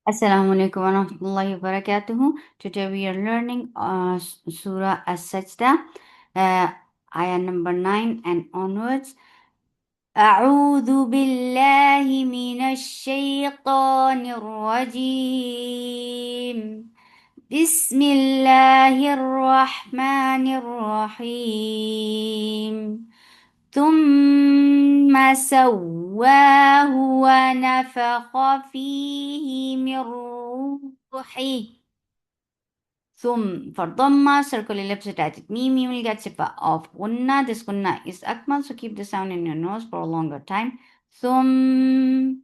Assalamu alaikum wa rahmatullahi wa barakatuhu. Today we are learning Surah As-Sajda, ayah number 9 and onwards. أعوذ بالله من الشيطان الرجيم بسم الله الرحمن الرحيم ثم سواه ونفخ فيه من روحه ثم for Dhamma, circle ellipse attached. Meme, you will get sifa of Gunna. This Gunna is Akmal, so keep the sound in your nose for a longer time. Thumma,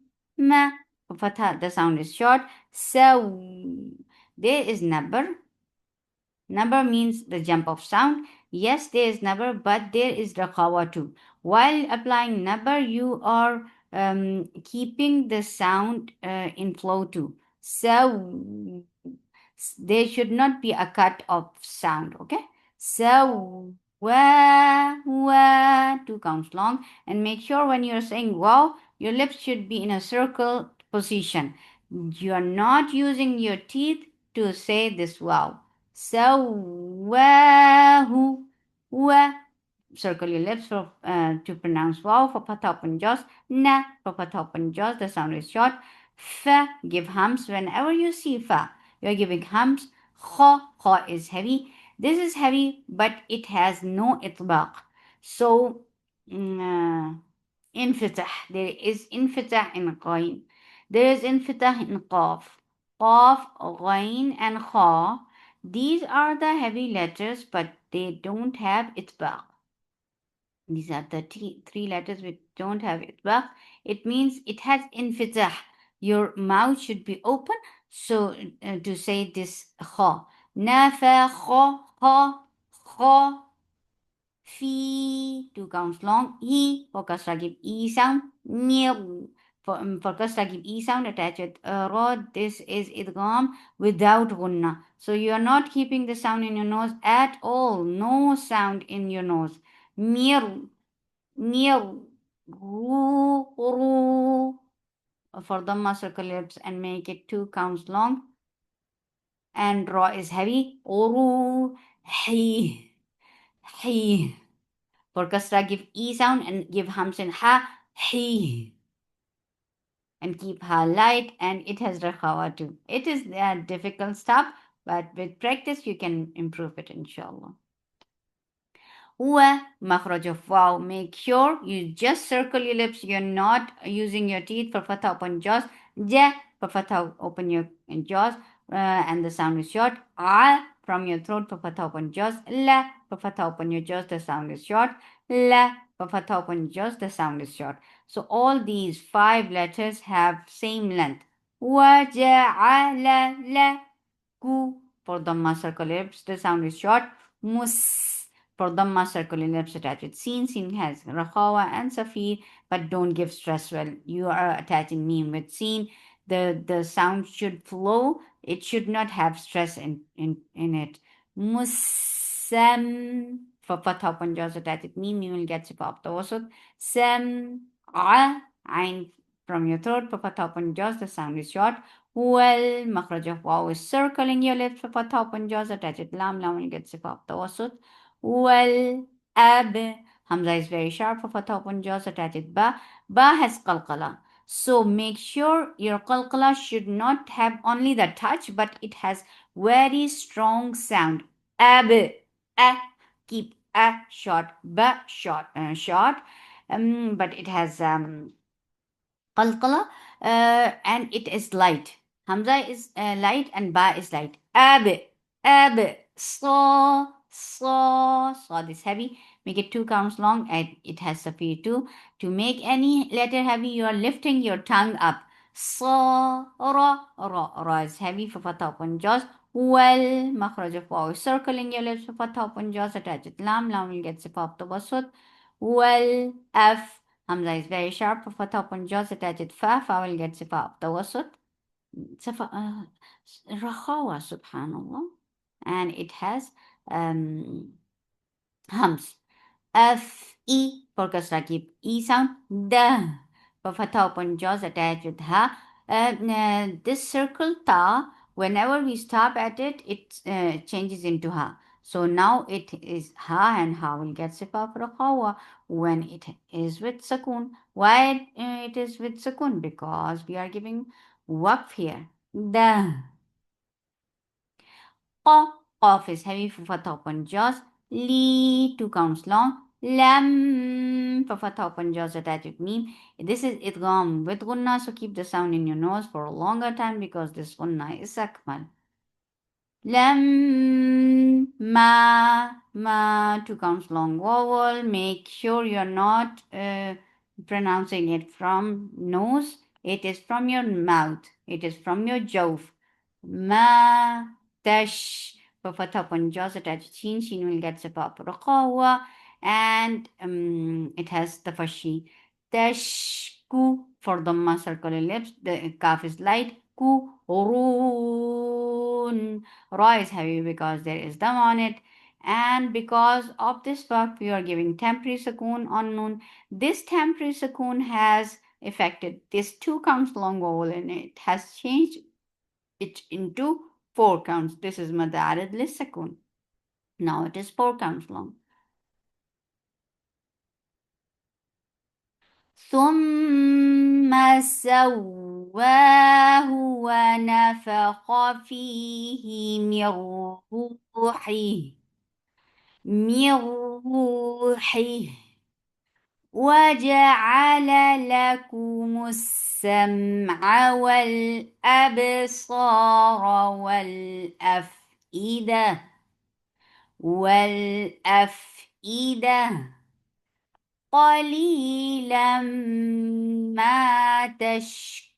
for Fatha, the sound is short. So, there is Nabar. Nabar means the jump of sound. Yes, there is Nabar, but there is Rakhawa too. While applying Nabar, you are keeping the sound in flow too. So, there should not be a cut of sound, okay? So, wa, 2 counts long. And make sure when you're saying wow, your lips should be in a circle position. You are not using your teeth to say this wow. Sawahu, wa. Circle your lips for to pronounce wow for patha open jaws. Na for patha open jaws. The sound is short. Fa, give hums whenever you see fa. You are giving hums. Kha is heavy. This is heavy, but it has no itbaq. So, infitah. There is infitah in qayn. There is infitah in qaf. Qaf, ghain, and kha. These are the heavy letters, but they don't have itbaq. These are the three letters which don't have itbaq. It means it has infitah. Your mouth should be open. So to say this kha. Nafa kha kha kha fi, 2 counts long. He for kasra give e sound. Mir for kasra give e sound attach with ra. This is idgham without gunna. So you are not keeping the sound in your nose at all. No sound in your nose. Mir ru for Dhamma, circle lips and make it 2 counts long. And ra is heavy. Oru, he. For kasra, give e sound and give hams in ha, he. And keep ha light, and it has rakhawa too. It is difficult stuff, but with practice you can improve it, inshallah. Wa, makhraj of wow. Make sure you just circle your lips. You're not using your teeth for fatha open jaws. Ja, for fatha open your jaws, and the sound is short. A, from your throat for fatha open jaws. La, for fatha open your jaws, the sound is short. La, for fatha open jaws, the sound is short. So all these 5 letters have same length. Wa, ja, la, la, ku. For Dhamma, circle lips, the sound is short. Mus. For Dhamma, circle lips attach with Seen. Seen has Rakhawa and Safir, but don't give stress well. You are attaching Meme with Seen. The sound should flow. It should not have stress in it. Musam. For Fatha Panjas attach with Meme, you will get Sifa of the Wasut. Sam. Ain from your throat. For Fatha Panjas, the sound is short. Well, makhraj of wow is circling your lips. For Fatha Panjas attach with Lam. Lam will get Sifa of the Wasut. Well, ab. Hamza is very sharp for fatha open jaws attached ba. Ba has qalqala. So make sure your qalqala should not have only the touch, but it has very strong sound. Ab. A. Keep a short. Ba short. Short. But it has qalqala and it is light. Hamza is light and ba is light. Ab. Ab. Sad is heavy. Make it 2 counts long and it has safir too. To make any letter heavy, you are lifting your tongue up. Ra is heavy for fatha open jaws. Well, makhraj of waw is circling your lips for fatha open jaws. Attach it lam. Lam will get sifa of tawassut. Well, f. Hamza is very sharp for fatha open jaws. Attach it fa. Fa will get sifa of tawassut. Sifa, rakhawa, subhanallah. And it has hums. F, E for kasra keep E sound. Da for fatha open jaws attached with ha. This circle ta, whenever we stop at it, it changes into ha. So now it is ha, and ha will get sifa for qawa when it is with sakun. Why it is with sakun? Because we are giving waqf here. The qa, qaf is heavy for fatha upon jaws. Li, two counts long. Lam, for fatha upon jaws attached with meme. This is idgham with gunna, so keep the sound in your nose for a longer time because this gunna is akmal. Lam, ma, two counts long vowel. Make sure you're not pronouncing it from nose. It is from your mouth. It is from your jaw. Ma, dash. For fatha upon jaws attached sheen, sheen will get sifa qawa, and it has the fashi. Dash, ku, for dhamma circular lips. The kaf is light. Ku, run. Ra is heavy because there is dam on it. And because of this fact, we are giving temporary sukoon on noon. This temporary sukoon has affected this two counts long vowel and it has changed it into four counts. This is madarid lis sukoon. Now it is four counts long. ثم سواه ونفخ فيه من روحه من روحه وجعل لكم السمع والأبصار والأفئدة قليلا ما تشكرون.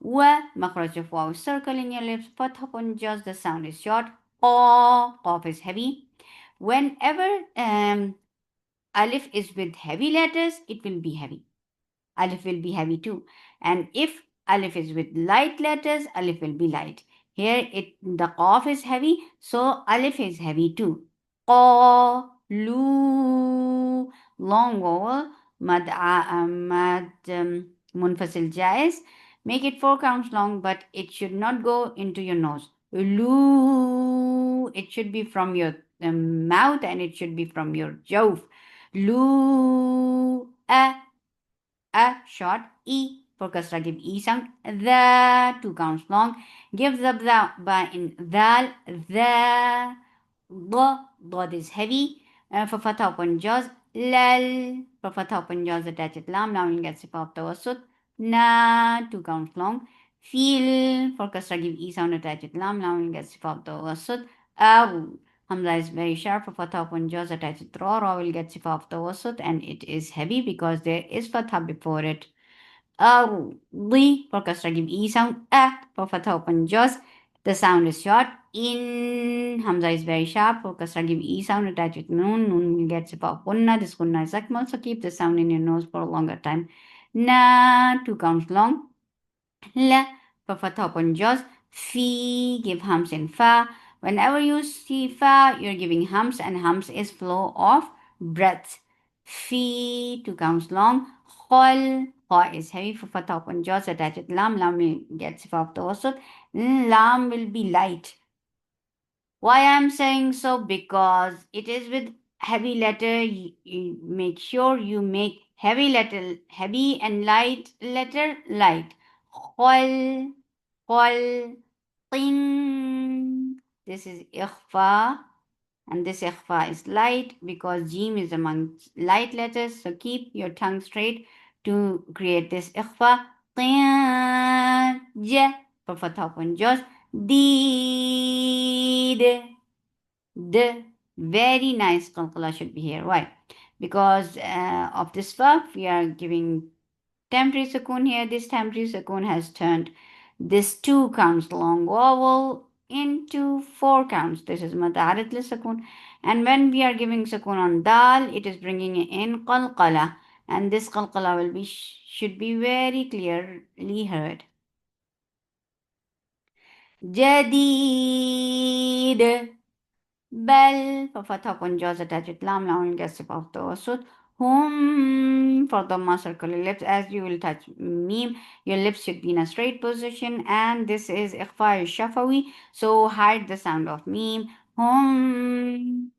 ومخرج of واو circle in your lips, put upon just the sound is short. Qaf is heavy. Whenever alif is with heavy letters, it will be heavy. Alif will be heavy too. And if alif is with light letters, alif will be light. Here the qaf is heavy, so alif is heavy too. Qa, lu, long vowel, munfasil jais. Make it four counts long, but it should not go into your nose. Lu, it should be from your mouth and it should be from your jaw. Lu, a short e for kasra, give e sound. The, two counts long. Give the ba in dal. The, dod is heavy. For fatha upon jaws, lal. For fatha upon jaws, attach it lam. Now you get sifa of tawassut. Na, two counts long. Feel, for kasra, give e sound, attach it lam. Now you get sifa of tawassut. Aru. Hamza is very sharp. For fatha upon jaws, attach it ra. Ra will get sifa of tawassut, and it is heavy because there is fatha before it. Ardi, for kasra, give e sound. For fatha upon jaws, the sound is short. In, Hamza is very sharp. For kasra, give e sound, attach with noon. Noon will get sifa of gunna. This gunna is akmal, so keep the sound in your nose for a longer time. Na, two counts long. La, for fatha upon jaws. Fi, give hums in fa. Whenever you see fa, you're giving hums, and hums is flow of breath. Fi, two counts long. Khol, kha is heavy for fatha upon jaws, attach it lam. Lam will get sifa of tawassut. Lam will be light. Why I'm saying so? Because it is with heavy letter. You make sure you make heavy letter heavy and light letter light. Khol, khol, ting. This is ikhfa, and this ikhfa is light because jim is among light letters. So keep your tongue straight to create this ikhfa. Ting, j for fatha upon jaws. Did. The very nice qalqala should be here. Why? Because of this verb, we are giving temporary sukoon here. This temporary sukoon has turned this two counts long vowel into four counts. This is madarat li sukoon. And when we are giving sukoon on dal, it is bringing in qalqala. And this qalqala will be should be very clearly heard. Jadid. Bel, for fatha upon jaws, attach with lam. Now we'll get sip of tawassut. For the circle your lips as you will touch meme. Your lips should be in a straight position, and this is ikhfa shafawi. So hide the sound of meme.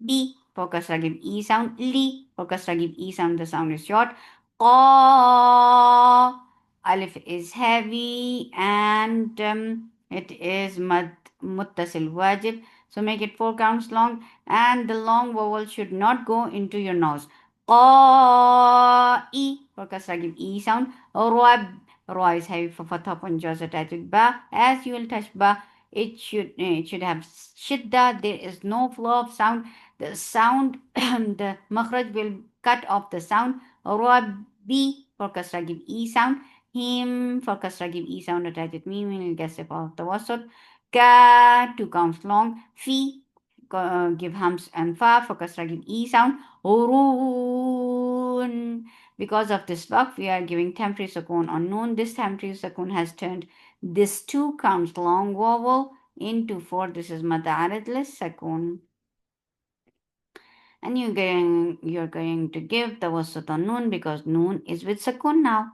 B for kasra give e sound. Li for kasra give e sound. The sound is short. Qa alif is heavy, and it is muttasil wajib. So make it 4 counts long, and the long vowel should not go into your nose. E for kasra give e sound. Rab, ra is heavy for fatha upon jaws attached with ba. As you will touch ba, it should have shidda. There is no flow of sound. The sound the makhraj will cut off the sound. Rabbi for kasra give e sound. Him for kasra give e sound attached with mim will guess about the wasat. Ka 2 counts long. Fi give hams and fa for kasra give e sound. Urun. Because of this work, we are giving temporary sukoon on noon. This temporary sukoon has turned this 2 counts long vowel into 4. This is madaridless sukoon. And you're going to give the wasat on noon because noon is with sukoon now.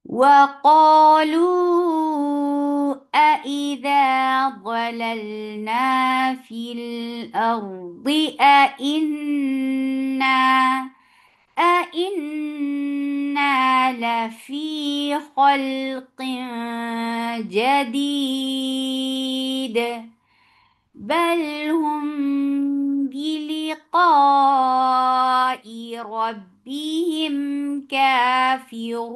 وقالوا أإذا ضللنا في الأرض أإنا لفي خلق جديد بل هم بلقاء ربهم كافرون.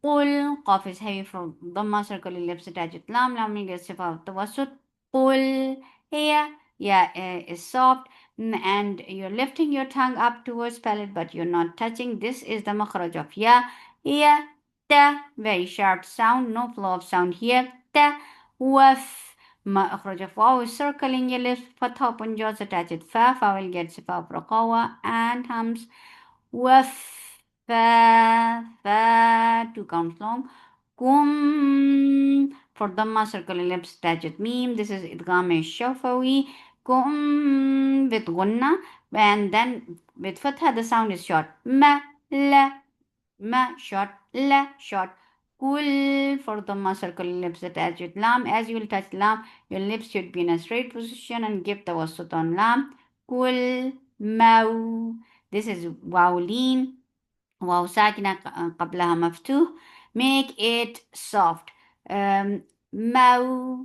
قل قاف is heavy from ضمة circle lips attached lam lam is صفة التوسط. قل here yeah is soft and you're lifting your tongue up towards palate but you're not touching. This is the makhraj of ya. Ya ta very sharp sound, no flow of sound here. Ta waf makhraj of waw is circling your lips. Fatha upon jaws attached fa will get صفة of raqawa and hums. Waf fa 2 counts long. Kum for Dhamma circle ellipse attached meme. This is idgham shafawi. Kum with gunna, and then with fatha the sound is short. Ma short, la short. Kul for Dhamma circle ellipse attached with lam. As you will touch lam, your lips should be in a straight position and give the wasut on lam. Kul mau. This is wawlin. واو ساكنة قبلها مفتوح. Make it soft. موتيل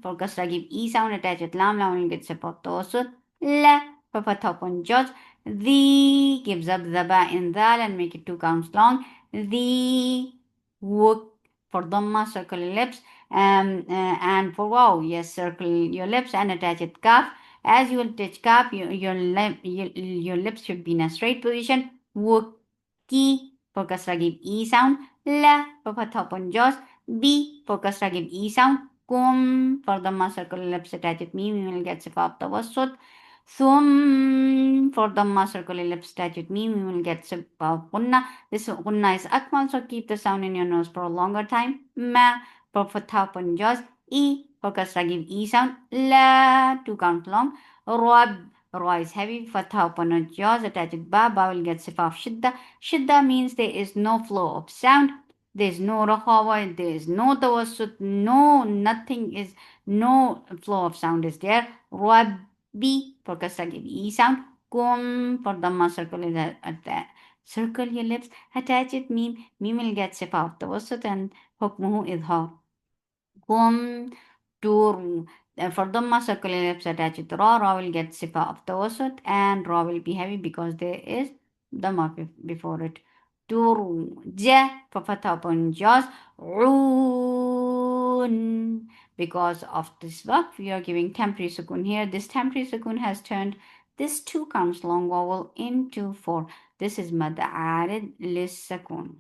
for kasra give e sound attached with lam will get support توسط. La for fatha upon jaws. The gives up the ba in dal and make it 2 counts long. The wook for dhamma circle your lips and for wow yes circle your lips and attach it kaf. As you will touch kaf, your lips should be in a straight position. Wookie for kasra give e sound. La for fatha upon jaws. B for kasra give e sound. Kum for dhamma circle lips attached with me will get sifa of tawassut. Thum for dhamma circle lips attached with me we will get sifa of gunna. This gunna is akmal, so keep the sound in your nose for a longer time. Ma for fatha upon jaws. E for kasra give e sound. La 2 counts long. Rab Ra is heavy, fatha upon jaws attached with ba will get sifa of shidda. Shidda means there is no flow of sound. There is no rahawa, there is no tawassut, nothing is, no flow of sound is there. Rabbi for kasra give e sound. Kum for dhamma circle your lips, attach it meme will get sifa of tawassut and hukmuhu idhar. Kum tur for Dhamma circle ellipse attached with ra will get sifa of tawassut and ra will be heavy because there is Dhamma before it. Ja for fatha upon jaws. Un. Because of this work, we are giving temporary sukoon here. This temporary sukoon has turned this 2 counts long vowel into 4. This is mad arid lis sukoon.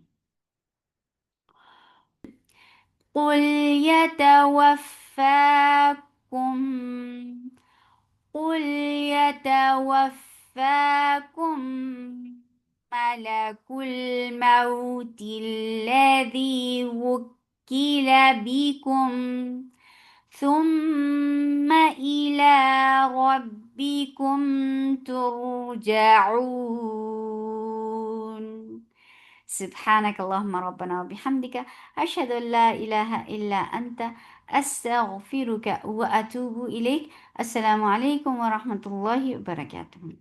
قل يتوفاكم قل يتوفاكم ملك الموت الذي وكل بكم ثم إلى ربكم ترجعون. سبحانك اللهم ربنا وبحمدك، أشهد أن لا إله إلا أنت، أستغفرك وأتوب إليك. السلام عليكم ورحمة الله وبركاته.